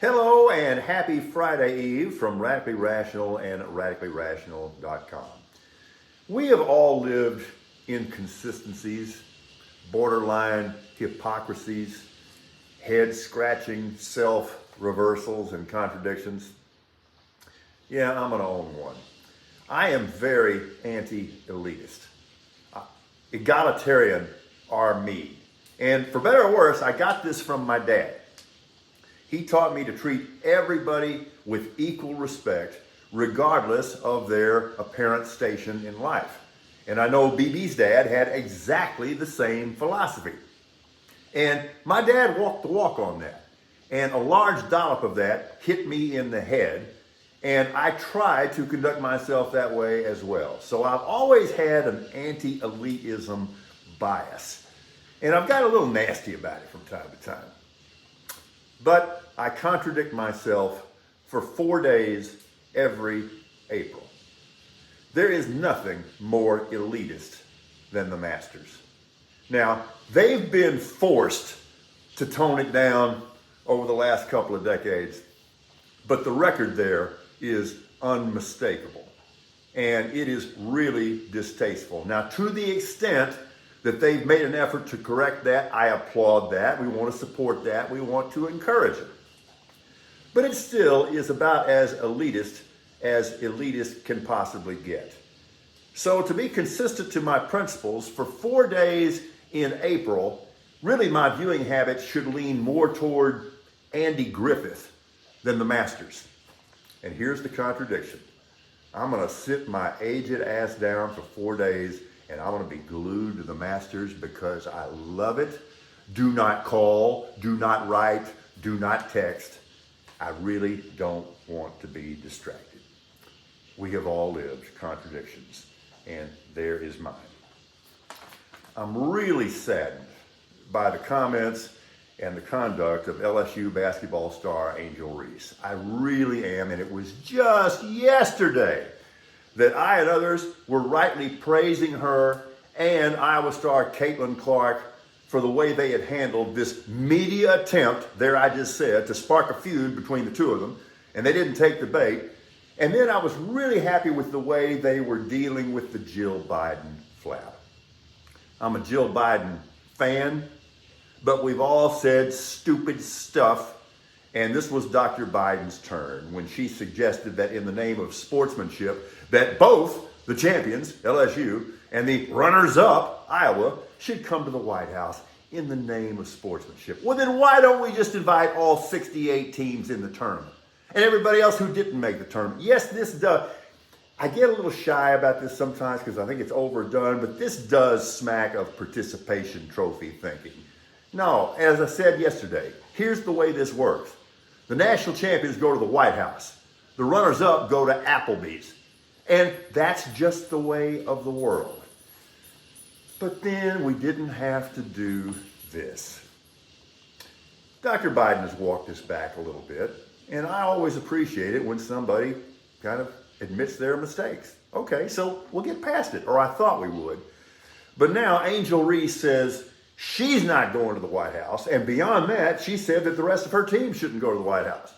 Hello and happy Friday Eve from Radically Rational and radicallyrational.com. We have all lived inconsistencies, borderline hypocrisies, head-scratching self-reversals and contradictions. Yeah, I'm going to own one. I am very anti-elitist. Egalitarian are me. And for better or worse, I got this from my dad. He taught me to treat everybody with equal respect, regardless of their apparent station in life. And I know BB's dad had exactly the same philosophy. And my dad walked the walk on that. And a large dollop of that hit me in the head. And I try to conduct myself that way as well. So I've always had an anti-elitism bias. And I've got a little nasty about it from time to time. But I contradict myself for 4 days every April. There is nothing more elitist than the Masters. Now, they've been forced to tone it down over the last couple of decades, but the record there is unmistakable. And it is really distasteful. Now, to the extent that they've made an effort to correct that, I applaud that. We want to support that. We want to encourage it. But it still is about as elitist can possibly get. So to be consistent to my principles, for 4 days in April, really my viewing habits should lean more toward Andy Griffith than the Masters. And here's the contradiction. I'm going to sit my aged ass down for 4 days and I'm going to be glued to the Masters because I love it. Do not call, do not write, do not text. I really don't want to be distracted. We have all lived contradictions, and there is mine. I'm really saddened by the comments and the conduct of LSU basketball star Angel Reese. I really am, and it was just yesterday that I and others were rightly praising her and Iowa star Caitlin Clark for the way they had handled this media attempt, there I just said, to spark a feud between the two of them, and they didn't take the bait. And then I was really happy with the way they were dealing with the Jill Biden flap. I'm a Jill Biden fan, but we've all said stupid stuff. And this was Dr. Biden's turn when she suggested that in the name of sportsmanship, that both the champions, LSU, and the runners-up, Iowa, should come to the White House in the name of sportsmanship. Well, then why don't we just invite all 68 teams in the tournament? And everybody else who didn't make the tournament. Yes, this does. I get a little shy about this sometimes because I think it's overdone, but this does smack of participation trophy thinking. No, as I said yesterday, here's the way this works. The national champions go to the White House. The runners-up go to Applebee's. And that's just the way of the world. But then we didn't have to do this. Dr. Biden has walked us back a little bit, and I always appreciate it when somebody kind of admits their mistakes. Okay, so we'll get past it, or I thought we would. But now Angel Reese says she's not going to the White House, and beyond that, she said that the rest of her team shouldn't go to the White House.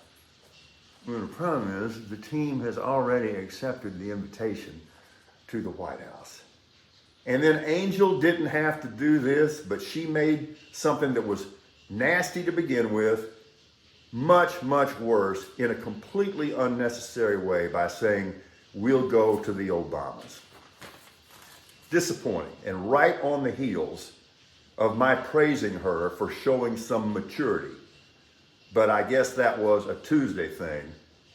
Well, the problem is the team has already accepted the invitation to the White House. And then Angel didn't have to do this, but she made something that was nasty to begin with much, much worse in a completely unnecessary way by saying, we'll go to the Obamas. Disappointing, and right on the heels of my praising her for showing some maturity. But I guess that was a Tuesday thing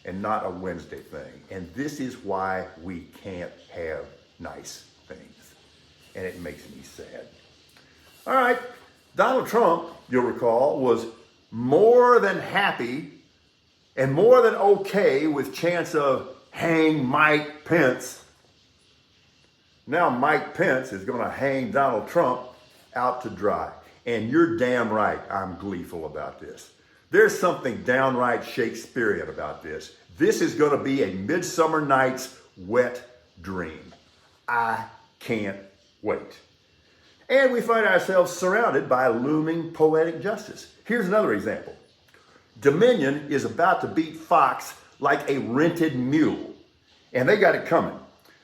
and not a Wednesday thing. And this is why we can't have nice things. And it makes me sad. All right, Donald Trump, you'll recall, was more than happy and more than okay with chants of hang Mike Pence. Now Mike Pence is going to hang Donald Trump out to dry. And you're damn right I'm gleeful about this. There's something downright Shakespearean about this. This is going to be a Midsummer Night's wet dream. I can't wait. And we find ourselves surrounded by looming poetic justice. Here's another example. Dominion is about to beat Fox like a rented mule, and they got it coming.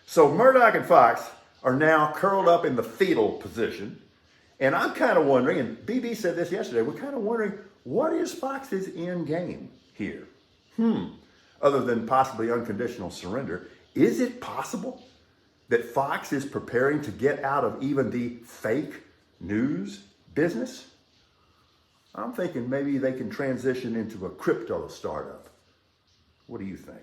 So Murdoch and Fox are now curled up in the fetal position, and I'm kind of wondering, and BB said this yesterday, we're kind of wondering, what is Fox's end game here? Other than possibly unconditional surrender, is it possible that Fox is preparing to get out of even the fake news business? I'm thinking maybe they can transition into a crypto startup. What do you think?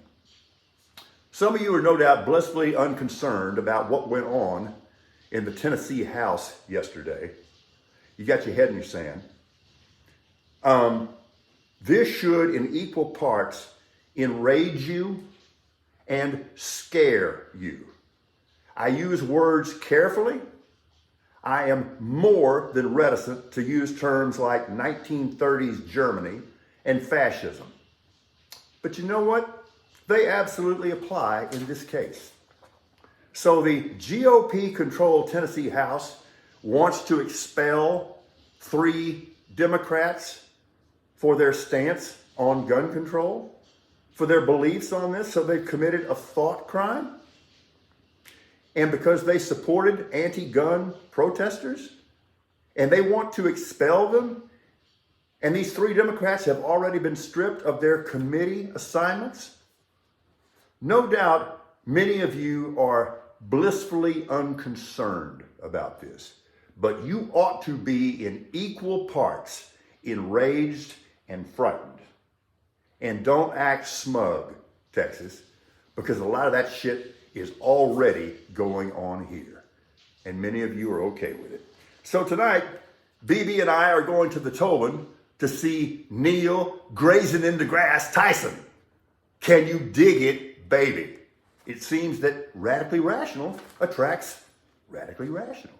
Some of you are no doubt blissfully unconcerned about what went on in the Tennessee House yesterday. You got your head in your sand. This should, in equal parts, enrage you and scare you. I use words carefully. I am more than reticent to use terms like 1930s Germany and fascism. But you know what? They absolutely apply in this case. So the GOP-controlled Tennessee House wants to expel 3 Democrats for their stance on gun control, for their beliefs on this, so they've committed a thought crime. And because they supported anti-gun protesters, and they want to expel them, and these 3 Democrats have already been stripped of their committee assignments. No doubt many of you are blissfully unconcerned about this, but you ought to be in equal parts enraged and frightened. And don't act smug, Texas, because a lot of that shit is already going on here. And many of you are okay with it. So tonight, BB and I are going to the Tobin to see Neil grazing in the grass Tyson. Can you dig it, baby? It seems that radically rational attracts radically rational.